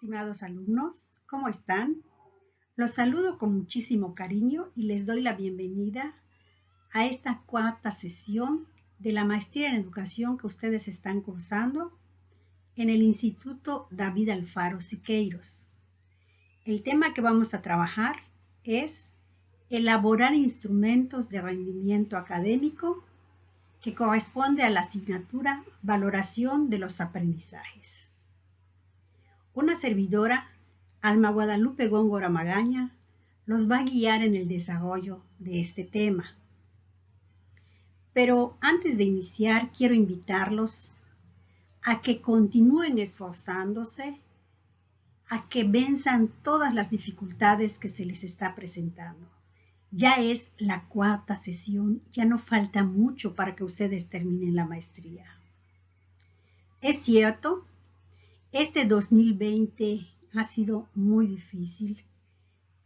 estimados alumnos, ¿cómo están? Los saludo con muchísimo cariño y les doy la bienvenida a esta cuarta sesión de la maestría en educación que ustedes están cursando en el Instituto David Alfaro Siqueiros. El tema que vamos a trabajar es elaborar instrumentos de rendimiento académico que corresponde a la asignatura Valoración de los aprendizajes. Una servidora, Alma Guadalupe Góngora Magaña, los va a guiar en el desarrollo de este tema. Pero antes de iniciar, quiero invitarlos a que continúen esforzándose, a que venzan todas las dificultades que se les está presentando. Ya es la cuarta sesión, ya no falta mucho para que ustedes terminen la maestría. Es cierto, este 2020 ha sido muy difícil.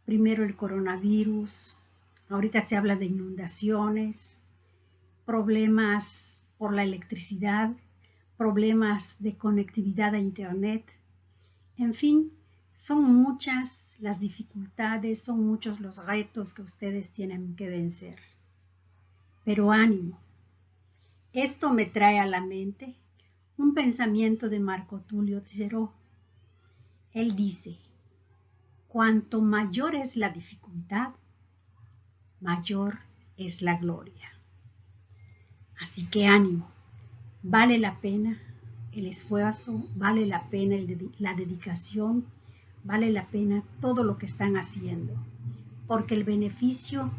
Primero el coronavirus, ahorita se habla de inundaciones, problemas por la electricidad, problemas de conectividad a internet. En fin, son muchas las dificultades, son muchos los retos que ustedes tienen que vencer. Pero ánimo. Esto me trae a la mente un pensamiento de Marco Tulio Cicerón. Él dice: cuanto mayor es la dificultad, mayor es la gloria. Así que ánimo, vale la pena el esfuerzo, vale la pena la dedicación, vale la pena todo lo que están haciendo, porque el beneficio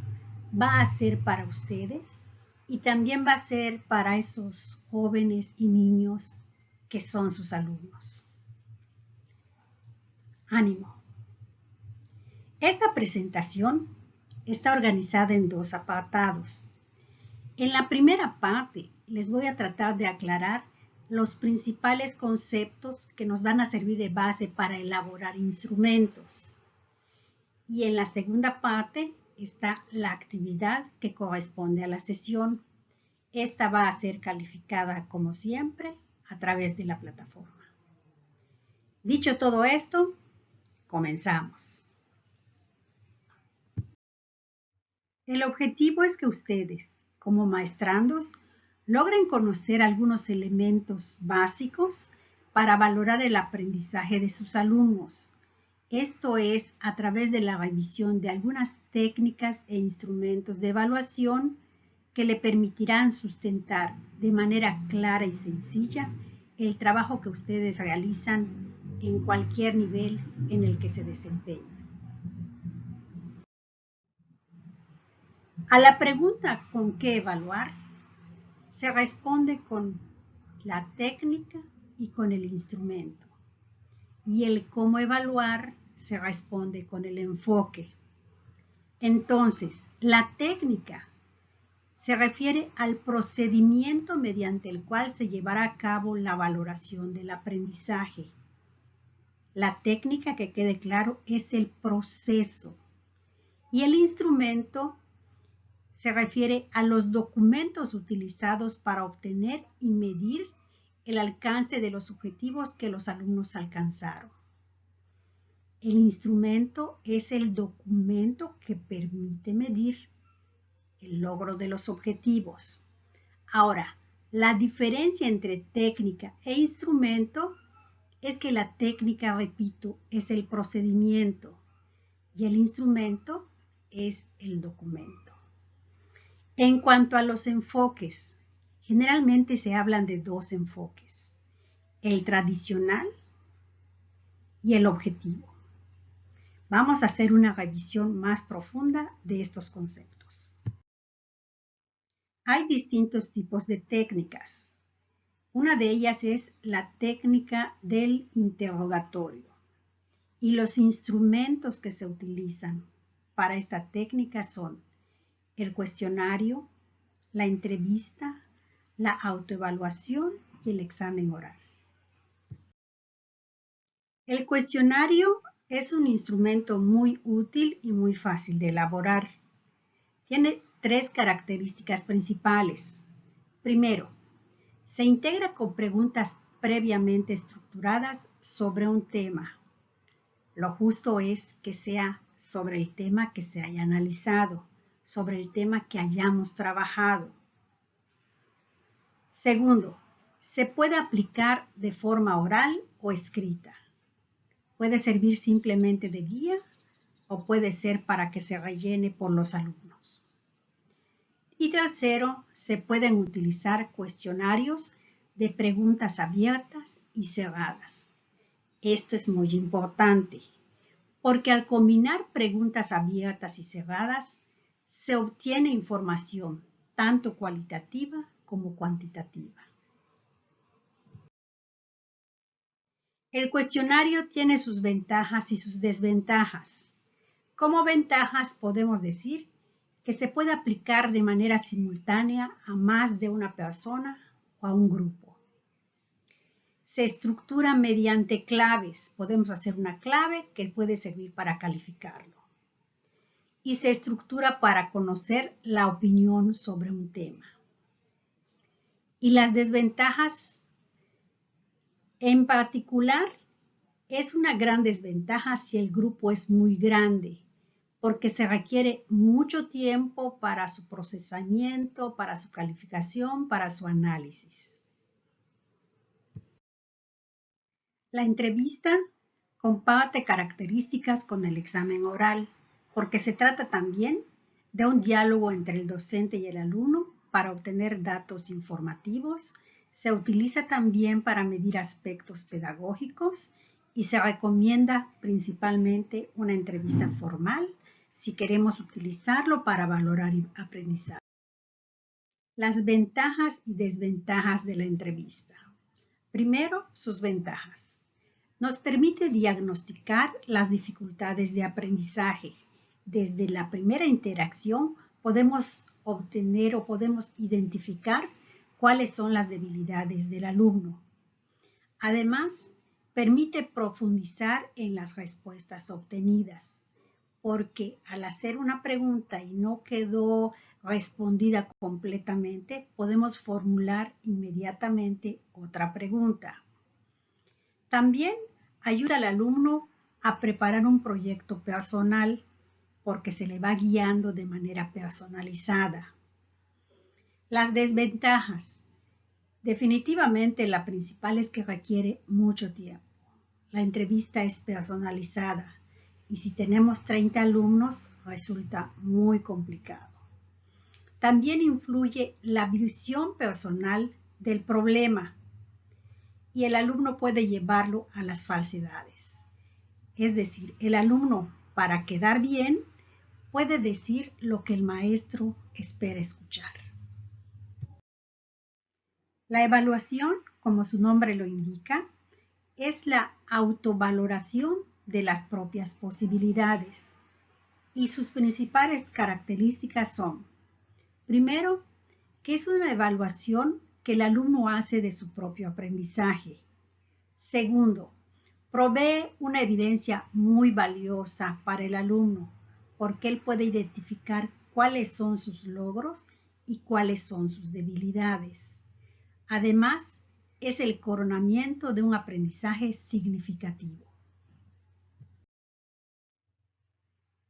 va a ser para ustedes y también va a ser para esos jóvenes y niños que son sus alumnos. Ánimo. Esta presentación está organizada en dos apartados. En la primera parte les voy a tratar de aclarar los principales conceptos que nos van a servir de base para elaborar instrumentos. Y en la segunda parte está la actividad que corresponde a la sesión. Esta va a ser calificada, como siempre, a través de la plataforma. Dicho todo esto, comenzamos. El objetivo es que ustedes, como maestrandos, logren conocer algunos elementos básicos para valorar el aprendizaje de sus alumnos. Esto es a través de la revisión de algunas técnicas e instrumentos de evaluación que le permitirán sustentar de manera clara y sencilla el trabajo que ustedes realizan en cualquier nivel en el que se desempeñen. A la pregunta ¿con qué evaluar? Se responde con la técnica y con el instrumento. Y el cómo evaluar se responde con el enfoque. Entonces, la técnica se refiere al procedimiento mediante el cual se llevará a cabo la valoración del aprendizaje. La técnica, que quede claro, es el proceso. Y el instrumento se refiere a los documentos utilizados para obtener y medir el alcance de los objetivos que los alumnos alcanzaron. El instrumento es el documento que permite medir el logro de los objetivos. Ahora, la diferencia entre técnica e instrumento es que la técnica, repito, es el procedimiento y el instrumento es el documento. En cuanto a los enfoques, generalmente se hablan de dos enfoques: el tradicional y el objetivo. Vamos a hacer una revisión más profunda de estos conceptos. Hay distintos tipos de técnicas. Una de ellas es la técnica del interrogatorio. Y los instrumentos que se utilizan para esta técnica son el cuestionario, la entrevista, la autoevaluación y el examen oral. El cuestionario es un instrumento muy útil y muy fácil de elaborar. Tiene tres características principales. Primero, se integra con preguntas previamente estructuradas sobre un tema. Lo justo es que sea sobre el tema que se haya analizado, sobre el tema que hayamos trabajado. Segundo, se puede aplicar de forma oral o escrita. Puede servir simplemente de guía o puede ser para que se rellene por los alumnos. Y tercero, se pueden utilizar cuestionarios de preguntas abiertas y cerradas. Esto es muy importante, porque al combinar preguntas abiertas y cerradas, se obtiene información tanto cualitativa como cuantitativa. El cuestionario tiene sus ventajas y sus desventajas. Como ventajas podemos decir que se puede aplicar de manera simultánea a más de una persona o a un grupo. Se estructura mediante claves. Podemos hacer una clave que puede servir para calificarlo. Y se estructura para conocer la opinión sobre un tema. Y las desventajas, en particular, es una gran desventaja si el grupo es muy grande, porque se requiere mucho tiempo para su procesamiento, para su calificación, para su análisis. La entrevista comparte características con el examen oral, porque se trata también de un diálogo entre el docente y el alumno para obtener datos informativos. Se utiliza también para medir aspectos pedagógicos y se recomienda principalmente una entrevista formal si queremos utilizarlo para valorar aprendizaje. Las ventajas y desventajas de la entrevista. Primero, sus ventajas. Nos permite diagnosticar las dificultades de aprendizaje. Desde la primera interacción podemos obtener o podemos identificar cuáles son las debilidades del alumno. Además, permite profundizar en las respuestas obtenidas, porque al hacer una pregunta y no quedó respondida completamente, podemos formular inmediatamente otra pregunta. También ayuda al alumno a preparar un proyecto personal porque se le va guiando de manera personalizada. Las desventajas. Definitivamente la principal es que requiere mucho tiempo. La entrevista es personalizada y si tenemos 30 alumnos resulta muy complicado. También influye la visión personal del problema y el alumno puede llevarlo a las falsedades. Es decir, el alumno, para quedar bien, puede decir lo que el maestro espera escuchar. La evaluación, como su nombre lo indica, es la autovaloración de las propias posibilidades y sus principales características son, primero, que es una evaluación que el alumno hace de su propio aprendizaje. Segundo, provee una evidencia muy valiosa para el alumno porque él puede identificar cuáles son sus logros y cuáles son sus debilidades. Además, es el coronamiento de un aprendizaje significativo.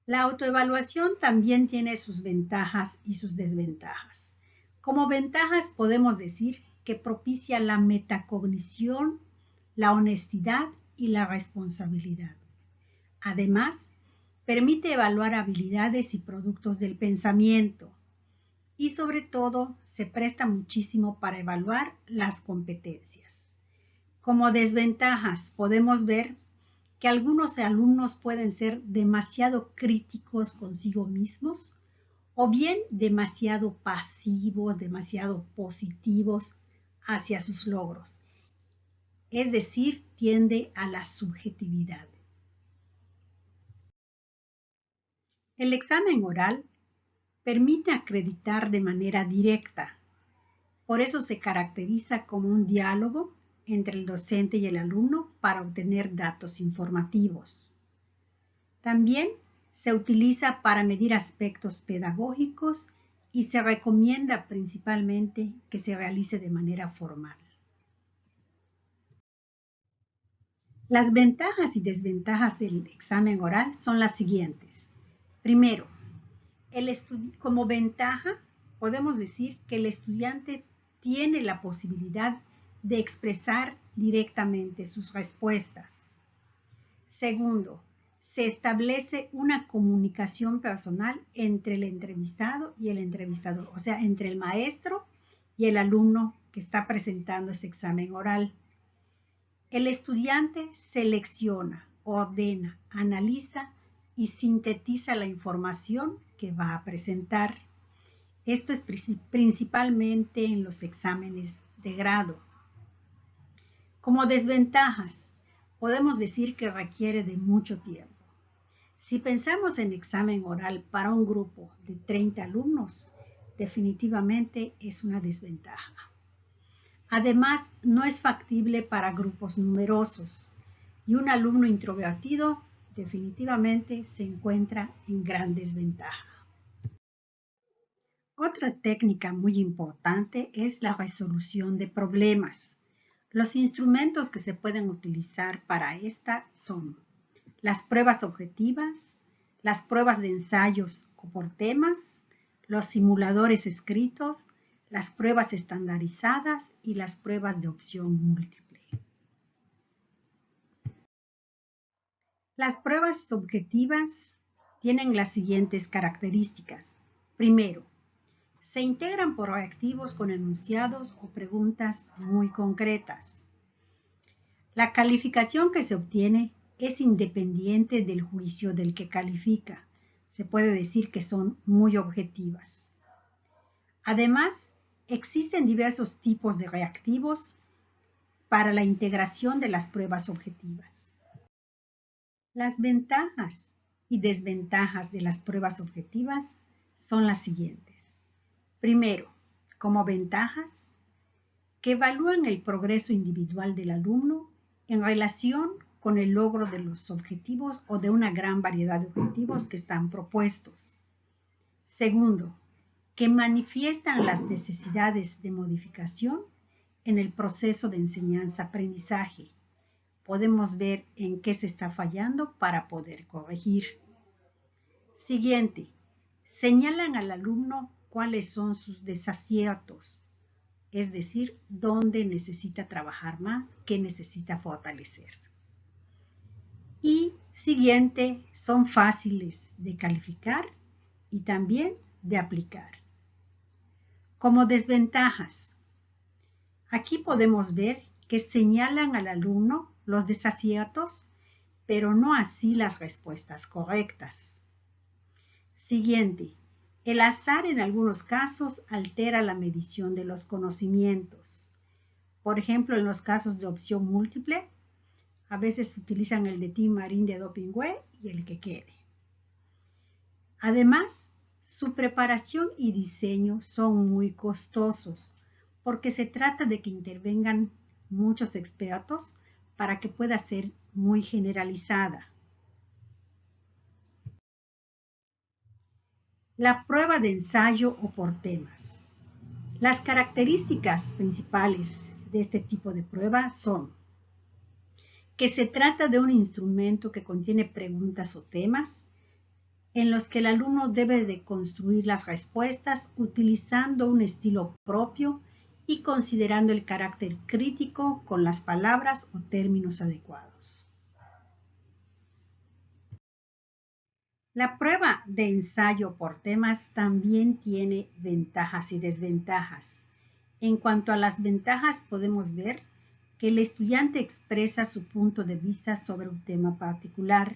La autoevaluación también tiene sus ventajas y sus desventajas. Como ventajas podemos decir que propicia la metacognición, la honestidad y la responsabilidad. Además, permite evaluar habilidades y productos del pensamiento y sobre todo se presta muchísimo para evaluar las competencias. Como desventajas podemos ver que algunos alumnos pueden ser demasiado críticos consigo mismos o bien demasiado pasivos, demasiado positivos hacia sus logros. Es decir, tiende a la subjetividad. El examen oral permite acreditar de manera directa. Por eso se caracteriza como un diálogo entre el docente y el alumno para obtener datos informativos. También se utiliza para medir aspectos pedagógicos y se recomienda principalmente que se realice de manera formal. Las ventajas y desventajas del examen oral son las siguientes. Primero, como ventaja, podemos decir que el estudiante tiene la posibilidad de expresar directamente sus respuestas. Segundo, se establece una comunicación personal entre el entrevistado y el entrevistador, o sea, entre el maestro y el alumno que está presentando ese examen oral. El estudiante selecciona, ordena, analiza y sintetiza la información que va a presentar. Esto es principalmente en los exámenes de grado. Como desventajas, podemos decir que requiere de mucho tiempo. Si pensamos en examen oral para un grupo de 30 alumnos, definitivamente es una desventaja. Además, no es factible para grupos numerosos y un alumno introvertido definitivamente se encuentra en gran desventaja. Otra técnica muy importante es la resolución de problemas. Los instrumentos que se pueden utilizar para esta son las pruebas objetivas, las pruebas de ensayos o por temas, los simuladores escritos, las pruebas estandarizadas y las pruebas de opción múltiple. Las pruebas objetivas tienen las siguientes características. Primero, se integran por reactivos con enunciados o preguntas muy concretas. La calificación que se obtiene es independiente del juicio del que califica. Se puede decir que son muy objetivas. Además, existen diversos tipos de reactivos para la integración de las pruebas objetivas. Las ventajas y desventajas de las pruebas objetivas son las siguientes. Primero, como ventajas, que evalúan el progreso individual del alumno en relación con el logro de los objetivos o de una gran variedad de objetivos que están propuestos. Segundo, que manifiestan las necesidades de modificación en el proceso de enseñanza-aprendizaje. Podemos ver en qué se está fallando para poder corregir. Siguiente, señalan al alumno cuáles son sus desaciertos, es decir, dónde necesita trabajar más, qué necesita fortalecer. Y siguiente, son fáciles de calificar y también de aplicar. Como desventajas, aquí podemos ver que señalan al alumno los desaciertos, pero no así las respuestas correctas. Siguiente, el azar en algunos casos altera la medición de los conocimientos. Por ejemplo, en los casos de opción múltiple, a veces utilizan el de Tim Marín de Dopingüe y el que quede. Además, su preparación y diseño son muy costosos porque se trata de que intervengan muchos expertos para que pueda ser muy generalizada. La prueba de ensayo o por temas. Las características principales de este tipo de prueba son que se trata de un instrumento que contiene preguntas o temas en los que el alumno debe de construir las respuestas utilizando un estilo propio y considerando el carácter crítico con las palabras o términos adecuados. La prueba de ensayo por temas también tiene ventajas y desventajas. En cuanto a las ventajas, podemos ver que el estudiante expresa su punto de vista sobre un tema particular.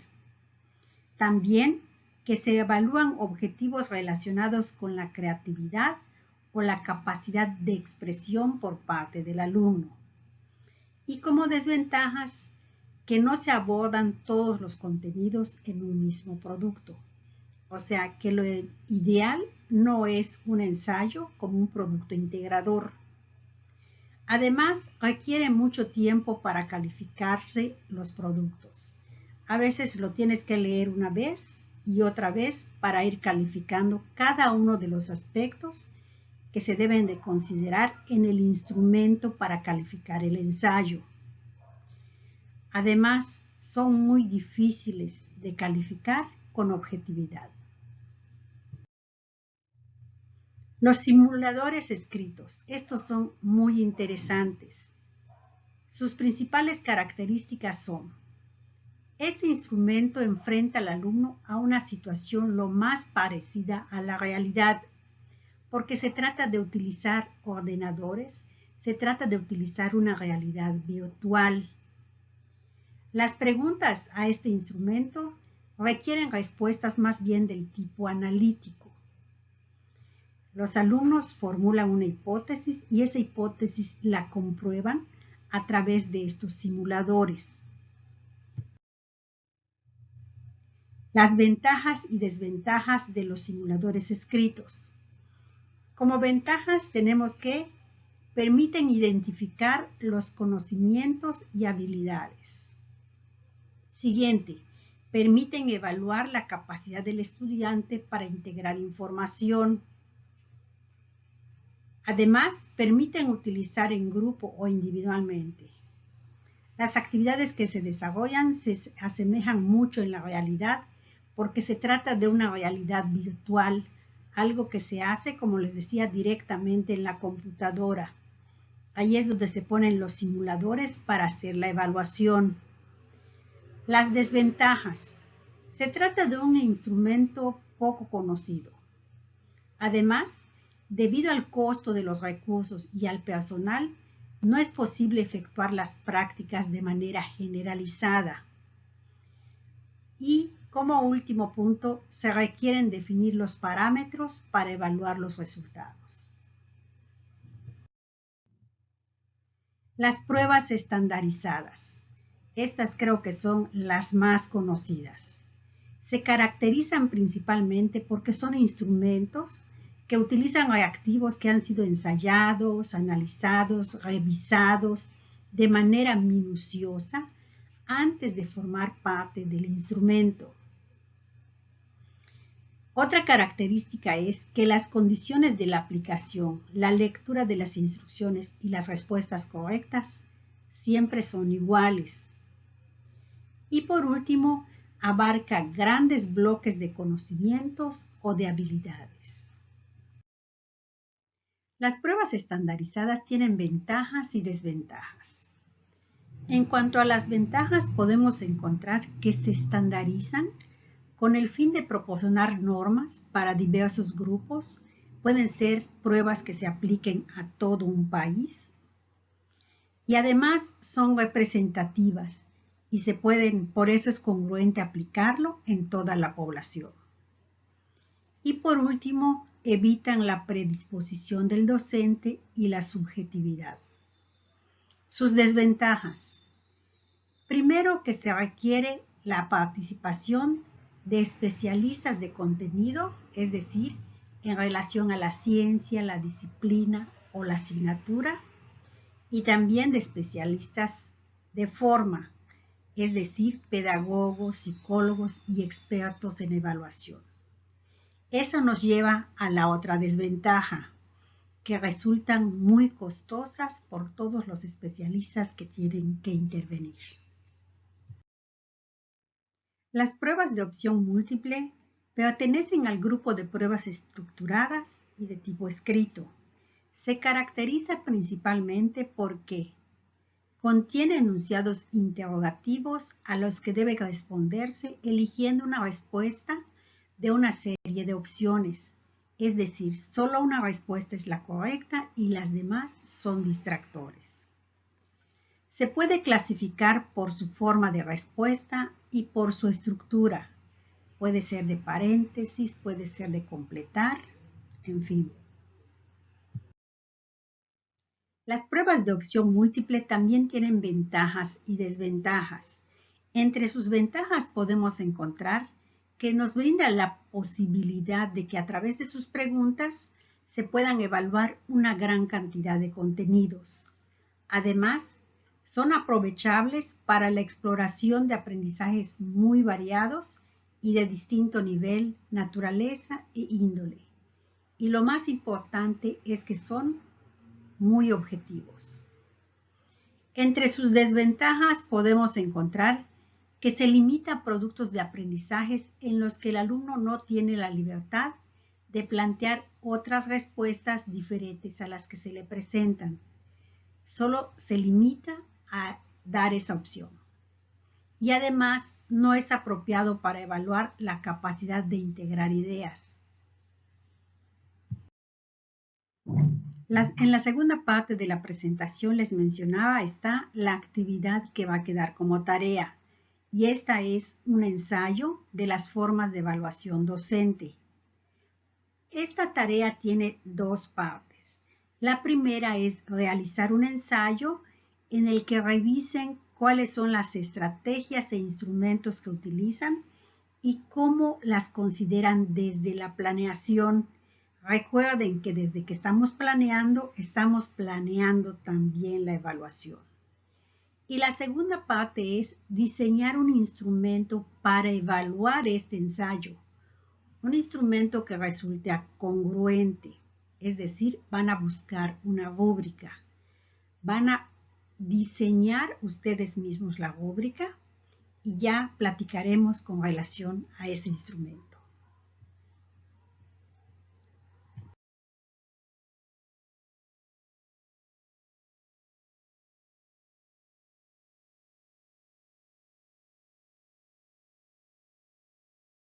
También que se evalúan objetivos relacionados con la creatividad o la capacidad de expresión por parte del alumno. Y como desventajas, que no se abordan todos los contenidos en un mismo producto. O sea, que lo ideal no es un ensayo como un producto integrador. Además, requiere mucho tiempo para calificarse los productos. A veces lo tienes que leer una vez y otra vez para ir calificando cada uno de los aspectos que se deben de considerar en el instrumento para calificar el ensayo. Además, son muy difíciles de calificar con objetividad. Los simuladores escritos, estos son muy interesantes. Sus principales características son: este instrumento enfrenta al alumno a una situación lo más parecida a la realidad, porque se trata de utilizar ordenadores, se trata de utilizar una realidad virtual. Las preguntas a este instrumento requieren respuestas más bien del tipo analítico. Los alumnos formulan una hipótesis y esa hipótesis la comprueban a través de estos simuladores. Las ventajas y desventajas de los simuladores escritos. Como ventajas tenemos que permiten identificar los conocimientos y habilidades. Siguiente, permiten evaluar la capacidad del estudiante para integrar información. Además, permiten utilizar en grupo o individualmente. Las actividades que se desarrollan se asemejan mucho en la realidad porque se trata de una realidad virtual, algo que se hace, como les decía, directamente en la computadora. Ahí es donde se ponen los simuladores para hacer la evaluación. Las desventajas. Se trata de un instrumento poco conocido. Además, debido al costo de los recursos y al personal, no es posible efectuar las prácticas de manera generalizada. Y, como último punto, se requieren definir los parámetros para evaluar los resultados. Las pruebas estandarizadas. Estas creo que son las más conocidas. Se caracterizan principalmente porque son instrumentos que utilizan reactivos que han sido ensayados, analizados, revisados de manera minuciosa antes de formar parte del instrumento. Otra característica es que las condiciones de la aplicación, la lectura de las instrucciones y las respuestas correctas siempre son iguales. Y por último, abarca grandes bloques de conocimientos o de habilidades. Las pruebas estandarizadas tienen ventajas y desventajas. En cuanto a las ventajas, podemos encontrar que se estandarizan con el fin de proporcionar normas para diversos grupos. Pueden ser pruebas que se apliquen a todo un país. Y además son representativas y por eso es congruente aplicarlo en toda la población. Y por último, evitan la predisposición del docente y la subjetividad. Sus desventajas. Primero, que se requiere la participación de especialistas de contenido, es decir, en relación a la ciencia, la disciplina o la asignatura, y también de especialistas de forma, es decir, pedagogos, psicólogos y expertos en evaluación. Eso nos lleva a la otra desventaja, que resultan muy costosas por todos los especialistas que tienen que intervenir. Las pruebas de opción múltiple pertenecen al grupo de pruebas estructuradas y de tipo escrito. Se caracteriza principalmente porque contiene enunciados interrogativos a los que debe responderse eligiendo una respuesta de una serie de opciones. Es decir, solo una respuesta es la correcta y las demás son distractores. Se puede clasificar por su forma de respuesta y por su estructura. Puede ser de paréntesis, puede ser de completar, en fin. Las pruebas de opción múltiple también tienen ventajas y desventajas. Entre sus ventajas podemos encontrar que nos brinda la posibilidad de que a través de sus preguntas se puedan evaluar una gran cantidad de contenidos. Además, son aprovechables para la exploración de aprendizajes muy variados y de distinto nivel, naturaleza e índole. Y lo más importante es que son muy objetivos. Entre sus desventajas podemos encontrar que se limita a productos de aprendizajes en los que el alumno no tiene la libertad de plantear otras respuestas diferentes a las que se le presentan. Solo se limita a dar esa opción. Y además no es apropiado para evaluar la capacidad de integrar ideas. En la segunda parte de la presentación les mencionaba está la actividad que va a quedar como tarea. Y esta es un ensayo de las formas de evaluación docente. Esta tarea tiene dos partes. La primera es realizar un ensayo en el que revisen cuáles son las estrategias e instrumentos que utilizan y cómo las consideran desde la planeación. Recuerden que desde que estamos planeando también la evaluación. Y la segunda parte es diseñar un instrumento para evaluar este ensayo. Un instrumento que resulte congruente, es decir, van a buscar una rúbrica. Van a diseñar ustedes mismos la rúbrica y ya platicaremos con relación a ese instrumento.